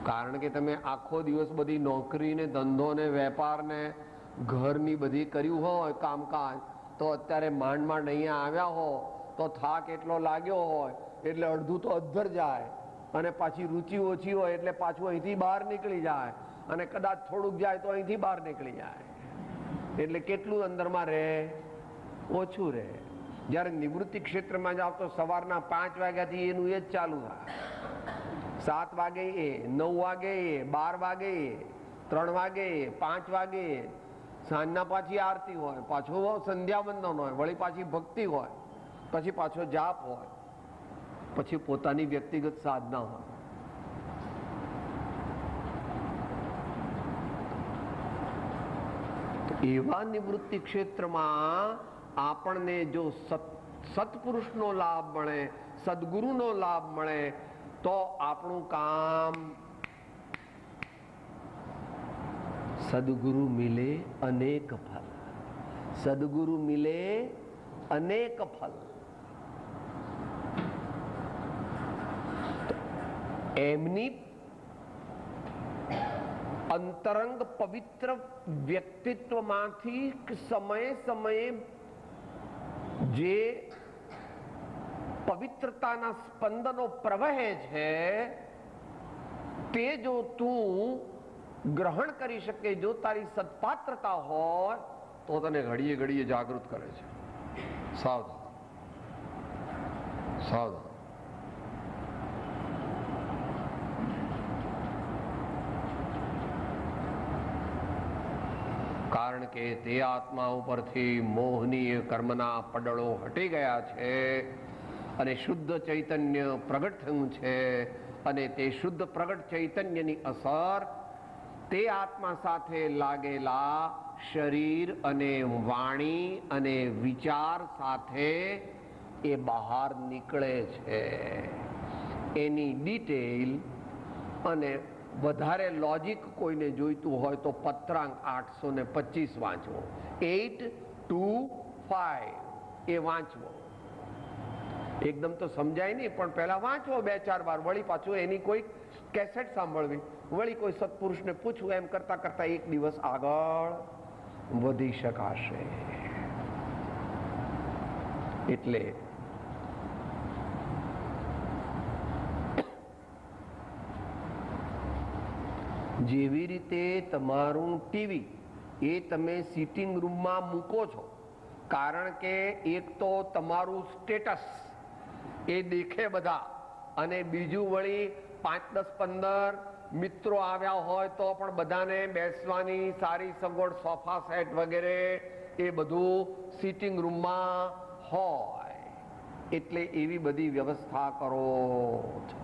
કારણ કે તમે આખો દિવસ બધી નોકરીને, ધંધોને, વેપારને, ઘરની બધી કર્યું હોય કામકાજ, તો અત્યારે માંડ માંડ અહીંયા આવ્યા હો તો થાક એટલો લાગ્યો હોય એટલે અડધું તો અધ્ધર જાય, અને પાછી રુચિ ઓછી હોય એટલે પાછું અહીંથી બહાર નીકળી જાય, અને કદાચ થોડુંક જાય તો અહીંથી બહાર નીકળી જાય. એટલે કેટલું અંદરમાં રહે? ઓછું રહે. જ્યારે નિવૃત્તિ ક્ષેત્રમાં જાઓ તો સવારના 5 વાગ્યાથી એનું એ જ ચાલુ થાય. 7 વાગે એ, 9 વાગે એ, 12 વાગે એ, 3 વાગે એ, 5 વાગે એ, સાંજના પાછી આરતી હોય, પાછો સંધ્યાવંદન હોય, વળી પાછી ભક્તિ હોય, પછી પાછો જાપ હોય, પછી પોતાની વ્યક્તિગત સાધના હોય. એવા નિવૃત્તિ ક્ષેત્રમાં આપણને જો સત્પુરુષનો લાભ મળે, સદગુરુનો લાભ મળે તો આપણું કામ સદગુરુ મિલે અનેક ફલ. સદગુરુ મિલે અનેક ફલ. એમની અંતરંગ પવિત્ર વ્યક્તિત્વમાંથી સમયે સમયે જે પવિત્રતાના સ્પંદનો પ્રવહે છે તે જો તું ગ્રહણ કરી શકે, જો તારી સત્પાત્રતા હોય તો તને ઘડીએ ઘડીએ જાગૃત કરે છે. સાવધાન, સાવધાન. કારણ કે તે આત્મા ઉપરથી મોહનીય કર્મના પડળો હટી ગયા છે અને શુદ્ધ ચૈતન્ય પ્રગટ થયું છે, અને તે શુદ્ધ પ્રગટ ચૈતન્યની અસર તે આત્મા સાથે લાગેલા શરીર અને વાણી અને વિચાર સાથે એ બહાર નીકળે છે. એની ડિટેલ અને વધારે લોજિક કોઈને જોઈતું હોય તો પત્રાંક 825 વાંચવો, 825 એ વાંચવો. એકદમ તો સમજાય નહીં, પણ પહેલા વાંચવો 2-4 વાર, વળી પાછું એની કોઈ કેસેટ સાંભળવી, વળી કોઈ સત્પુરુષને પૂછવું. એમ કરતા કરતા એક દિવસ આગળ વધી શકાશે. એટલે જેવી રીતે તમારું ટીવી એ તમે સિટિંગ રૂમમાં મૂકો છો, કારણ કે એક તો તમારું સ્ટેટસ એ દેખે બધા, અને બીજું વળી 5, 10, 15 મિત્રો આવ્યા હોય તો પણ બધાને બેસવાની સારી સગવડ, સોફા સેટ વગેરે એ બધું સિટિંગ રૂમમાં હોય. એટલે એવી બધી વ્યવસ્થા કરો છો.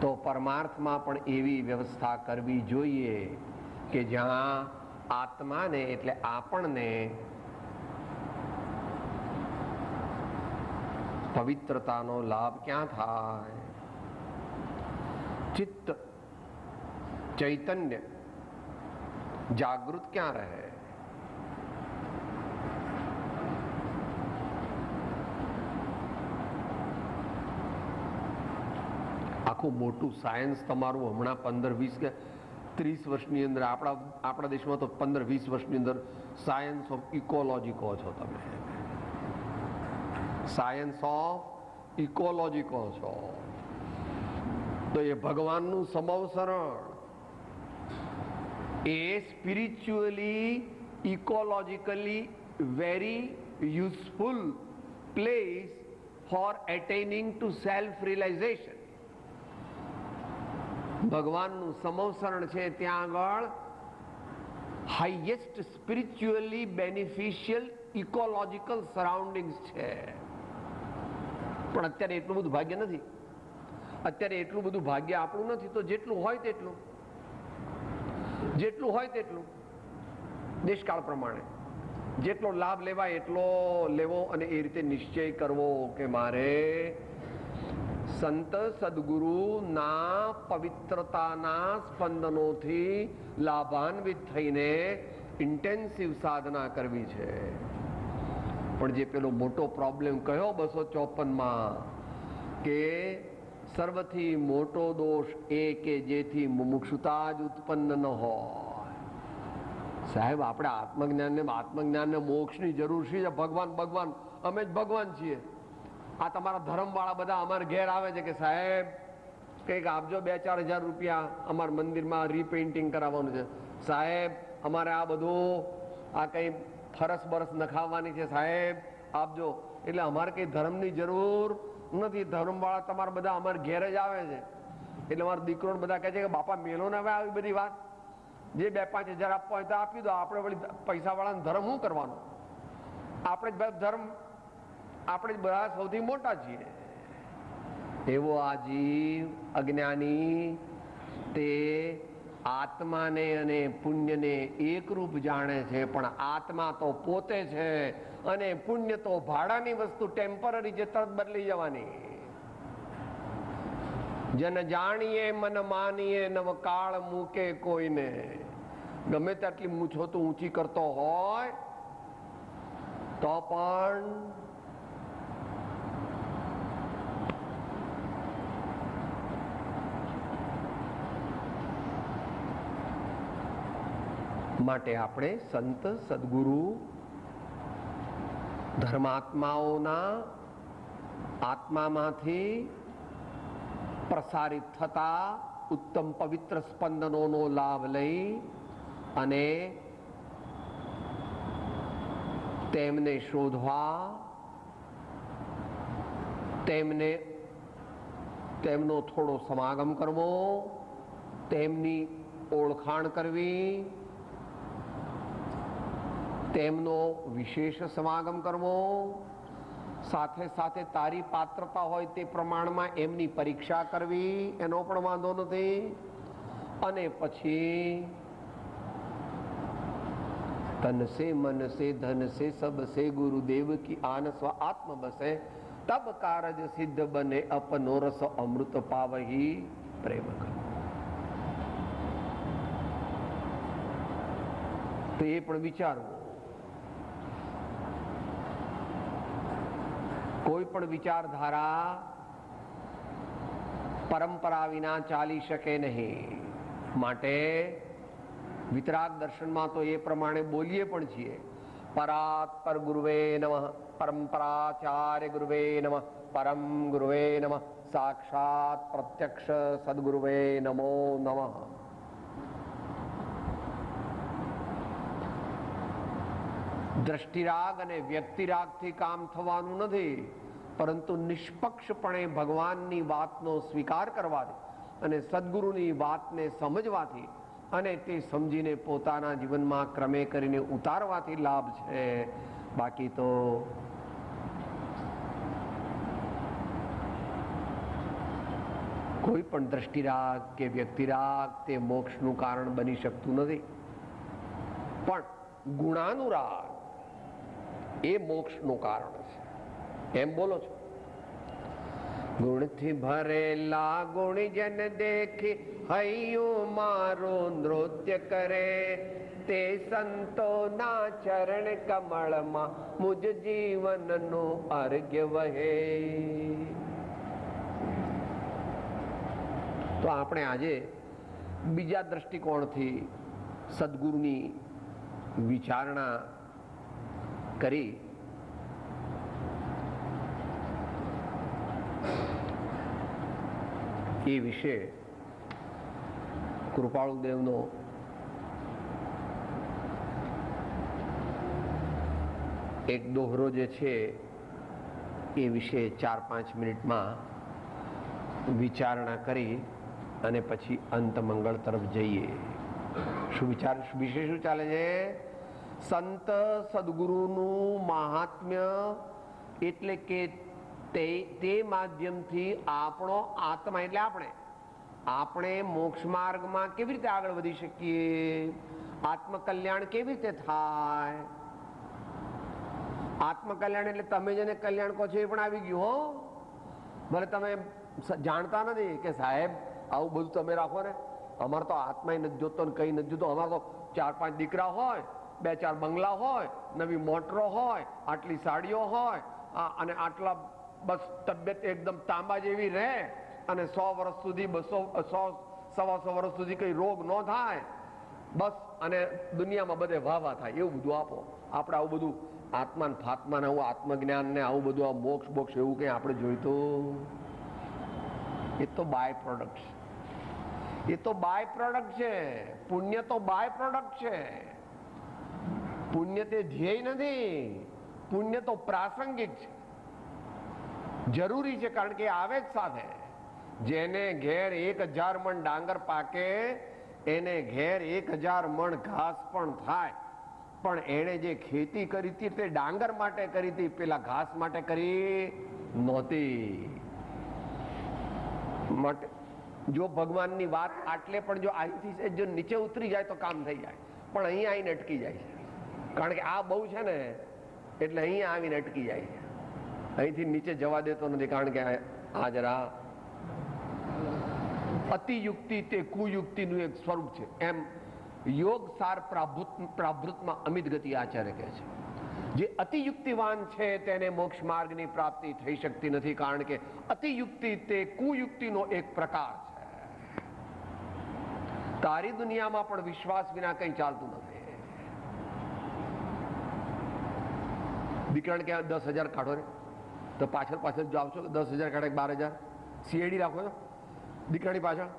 તો પરમાર્થમાં પણ એવી વ્યવસ્થા કરવી જોઈએ કે જ્યાં આત્માને એટલે આપણને પવિત્રતાનો લાભ ક્યાં થાય? ચિત્ત ચૈતન્ય જાગૃત ક્યાં રહે? આખું મોટું સાયન્સ તમારું હમણાં 15-20 કે 30 વર્ષની અંદર આપણા દેશમાં તો 15-20 વર્ષની અંદર સાયન્સ ઓફ ઇકોલોજી કહો છો તમે. સાયન્સ ઓફ ઇકોલોજી કહો છો. તો એ ભગવાનનું સમવસરણ એ spiritually ecologically very useful place for attaining to self realisation. ભગવાનનું સમવસરણ છે ત્યાં આગળ highest spiritually beneficial ecological surroundings છે. પણ અત્યારે એટલું બધું ભાગ્ય નથી. અત્યારે એટલું બધું ભાગ્ય આપણું નથી. તો જેટલું હોય તેટલું દેશકાળ પ્રમાણે જેટલો લાભ લેવાય એટલો લેવો અને એ રીતે નિશ્ચય કરવો કે મારે સંત સદગુરુ ના પવિત્રતાના સ્પંદનોથી લાભાન્વિત થઈને ઇન્ટેન્સિવ સાધના કરવી છે. પણ જે પેલો મોટો પ્રોબ્લેમ કયો 254માં કે સર્વથી મોટો દોષ એ કે જેથી મુમુક્ષુતા જ ઉત્પન્ન ન હોય. સાહેબ, આપણે આત્મજ્ઞાનને મોક્ષની જરૂર છે. ભગવાન અમે જ ભગવાન છીએ. આ તમારા ધર્મવાળા બધા અમારા ઘેર આવે છે કે સાહેબ કંઈક આપજો 2-4 હજાર રૂપિયા, અમારા મંદિરમાં રીપેઇન્ટિંગ કરાવવાનું છે સાહેબ, અમારે આ બધું આ કંઈ ફરસ બરસ નખાવવાની છે સાહેબ, આપજો. એટલે અમારે કંઈ ધર્મની જરૂર નથી. ધર્મવાળા તમારા બધા અમારા ઘેર જ આવે છે. એટલે અમારા દીકરો બધા કહે છે કે બાપા મેલો ને હવે આવી બધી વાત, જે 2-5 હજાર આપવા હોય તો આપી દો. આપણે વળી પૈસાવાળાને ધર્મ શું કરવાનું? આપણે જ ધર્મ, આપણે જ બધા સૌથી મોટા છીએ. એવો આ જીવ અજ્ઞાની તે આત્માને અને પુણ્યને એકરૂપ જાણે છે. પણ આત્મા તો પોતે છે અને પુણ્ય તો ભાડાની વસ્તુ, ટેમ્પરરી છે, તરત બદલી જવાની. જન જાણીએ મન માનીએ નવ કાળ મૂકે કોઈને. ગમે તેટલી મૂછો તો ઊંચી કરતો હોય તો પણ માટે આપણે સંત સદગુરુ ધર્માત્માઓના આત્મામાંથી પ્રસારિત થતા ઉત્તમ પવિત્ર સ્પંદનોનો લાભ લઈ અને તેમને શોધવા, તેમનો થોડો સમાગમ કરવો, તેમની ઓળખાણ કરવી, તેમનો વિશેષ સમાગમ કરવો, સાથે સાથે તારી પાત્રતા હોય તે પ્રમાણમાં એમની પરીક્ષા કરવી, એનો પણ વાંધો નથી. અને પછી તન સે મન સે ધન સે સબ સે ગુરુદેવ કી આન સ્વ આત્મ બસે તબ કારજ સિદ્ધ બને અપનો રસ અમૃત પાવહી પ્રેમ કર. તો એ પણ વિચારવું. કોઈ પણ વિચારધારા પરંપરા વિના ચાલી શકે નહીં. માટે વિતરાગ દર્શનમાં તો એ પ્રમાણે બોલીએ પણ છીએ. પરાત પર ગુરુવે નમઃ, પરંપરાચાર્ય ગુરુવે નમઃ, પરમ ગુરુવે નમઃ, સાક્ષાત પ્રત્યક્ષ સદગુરુવે નમો નમઃ. દ્રષ્ટિરાગ અને વ્યક્તિરાગથી કામ થવાનું નથી, પરંતુ નિષ્પક્ષપણે ભગવાનની વાતનો સ્વીકાર કરવાથી અને સદગુરુની વાતને સમજવાથી અને તે સમજીને પોતાના જીવનમાં ક્રમે કરીને ઉતારવાથી લાભ છે. બાકી તો કોઈ પણ દ્રષ્ટિરાગ કે વ્યક્તિરાગ તે મોક્ષનું કારણ બની શકતું નથી, પણ ગુણાનુરાગ એ મોક્ષનું કારણ છે. એમ બોલો છો. ગુણથી ભરેલા ગુણજન દેખી હૈયું મારું નૃત્ય કરે, તે સંતોના ચરણ કમળમાં મુજ જીવનનું અર્ઘ્ય વહે. તો આપણે આજે બીજા દ્રષ્ટિકોણથી સદગુરુની વિચારણા કરી એ વિશે કૃપાળુદેવનો એક દોહરો જે છે એ વિશે 4-5 મિનિટમાં વિચારણા કરી અને પછી અંત મંગળ તરફ જઈએ. વિશે શું ચાલે છે? સંત સદગુરુનું મહાત્મ્ય એટલે કે તે માધ્યમથી આપણો આત્મા એટલે આપણે મોક્ષ માર્ગમાં કેવી રીતે આગળ વધી શકીએ, આત્મકલ્યાણ કેવી રીતે થાય. આત્મકલ્યાણ એટલે તમે જેને કલ્યાણ કહો છો એ પણ આવી ગયું હો. ભલે તમે જાણતા નથી કે સાહેબ આવું બધું તમે રાખો ને, અમારે તો આત્મા નથી જોતો ને કઈ નથી જોતો. અમારે તો 4-5 દીકરા હોય, 2-4 બંગલા હોય, નવી મોટરો હોય, આટલી સાડીઓ હોય અને આટલા બસ તબિયત એકદમ તાંબા જેવી રહે અને 100 વર્ષ સુધી 200-100 વર્ષ સુધી કઈ રોગ ન થાય બસ, અને દુનિયામાં બધે વાહ થાય એવું બધું આપો. આપણે આવું બધું આત્માન ફાત્માન આવું આત્મજ્ઞાન ને આવું બધું આ મોક્ષ એવું કંઈ આપણે જોઈતું? એ તો બાય પ્રોડક્ટ છે. એ તો બાય પ્રોડક્ટ છે. પુણ્ય તો બાય પ્રોડક્ટ છે. પુણ્ય તે ધ્યેય નથી. પુણ્ય તો પ્રાસંગિક છે, જરૂરી છે, કારણ કે આવે જ સાથે. જેને ઘેર 1000 મણ ડાંગર પાકે એને ઘેર 1000 મણ ઘાસ પણ થાય, પણ એણે જે ખેતી કરી હતી તે ડાંગર માટે કરી હતી, પેલા ઘાસ માટે કરી નહોતી. માટે જો ભગવાનની વાત આટલે પણ જો અહીંથી જો નીચે ઉતરી જાય તો કામ થઈ જાય, પણ અહીંયા આવીને અટકી જાય છે. કારણ કે આ બહુ છે ને એટલે અહીંયા આવીને અટકી જાય છે. અહીંથી નીચે જવા દેતો નથી, કારણ કે આ જરા અતિયુક્તિ તે કુયુક્તિનું એક સ્વરૂપ છે. એમ યોગ સાર પ્રાભૃતમાં અમિત ગતિ આચાર્ય કહે છે, જે અતિયુક્તિવાન છે તેને મોક્ષ માર્ગની પ્રાપ્તિ થઈ શકતી નથી, કારણ કે અતિયુક્તિ તે કુયુક્તિનો એક પ્રકાર છે. તારી દુનિયામાં પણ વિશ્વાસ વિના કંઈ ચાલતું નથી. દીકરાને ક્યાં 10,000 કાઢો ને તો પાછળ જો આવશો 10,000 કાઢે 12,000 સીઆઈડી રાખો છો દીકરાની પાછળ.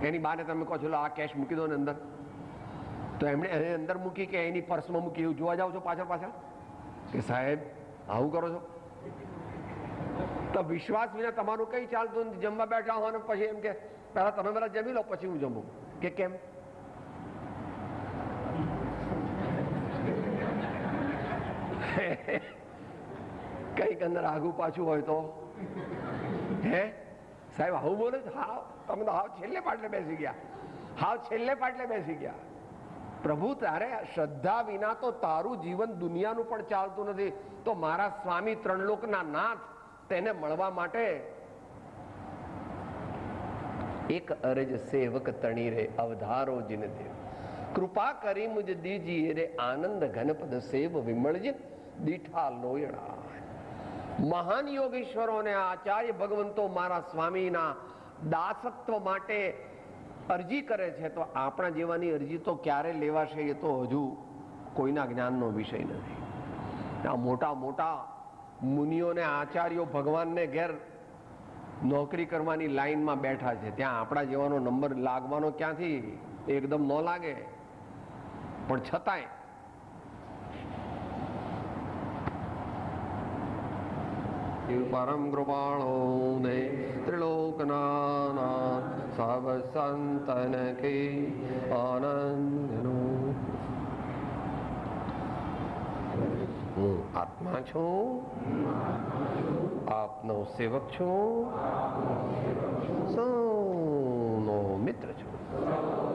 એની બાને તમે કહો છો આ કેશ મૂકી દો ને અંદર, તો એમણે એને અંદર મૂકી કે એની પર્સમાં મૂકી એવું જોવા જાવ છો પાછળ કે સાહેબ આવું કરો છો? તો વિશ્વાસ વિના તમારું કઈ ચાલતું નથી. જમવા બેઠા હો ને પછી એમ કે પહેલા તમે બધા જમી લો પછી હું જમું, કે કેમ? કઈક અંદર આગું પાછું હોય તો હે સાહેબ આવું બોલે? હા, તમે તો હાવ છેલ્લે પાટલે બેસી ગયા. પ્રભુ, તારે શ્રદ્ધા વિના તો તારું જીવન દુનિયાનું પણ ચાલતું નથી. તો મારા સ્વામી ત્રણલોકના નાથ તેને મળવા માટે એક અરજ સેવક તણી રે અવધારો જીન દેવ, કૃપા કરી મુજ દીજીએ રે આનંદ ઘનપદ સેવ વિમળજિન દીઠા લોયણા. મહાન યોગીશ્વરોને આચાર્ય ભગવંતો મારા સ્વામીના દાસત્વ માટે અરજી કરે છે, તો આપણા જેવાની અરજી તો ક્યારે લેવાશે એ તો હજુ કોઈના જ્ઞાનનો વિષય નથી. આ મોટા મોટા મુનિઓને આચાર્યો ભગવાનને ઘેર નોકરી કરવાની લાઈનમાં બેઠા છે, ત્યાં આપણા જેવાનો નંબર લાગવાનો ક્યાંથી? એકદમ ન લાગે, પણ છતાંય પરમ કૃપાળો ને ત્રિલોકનાથ સબ સંતન કે આનંદનો. હું આત્મા છું, આપનો સેવક છું, સૌનો મિત્ર છું.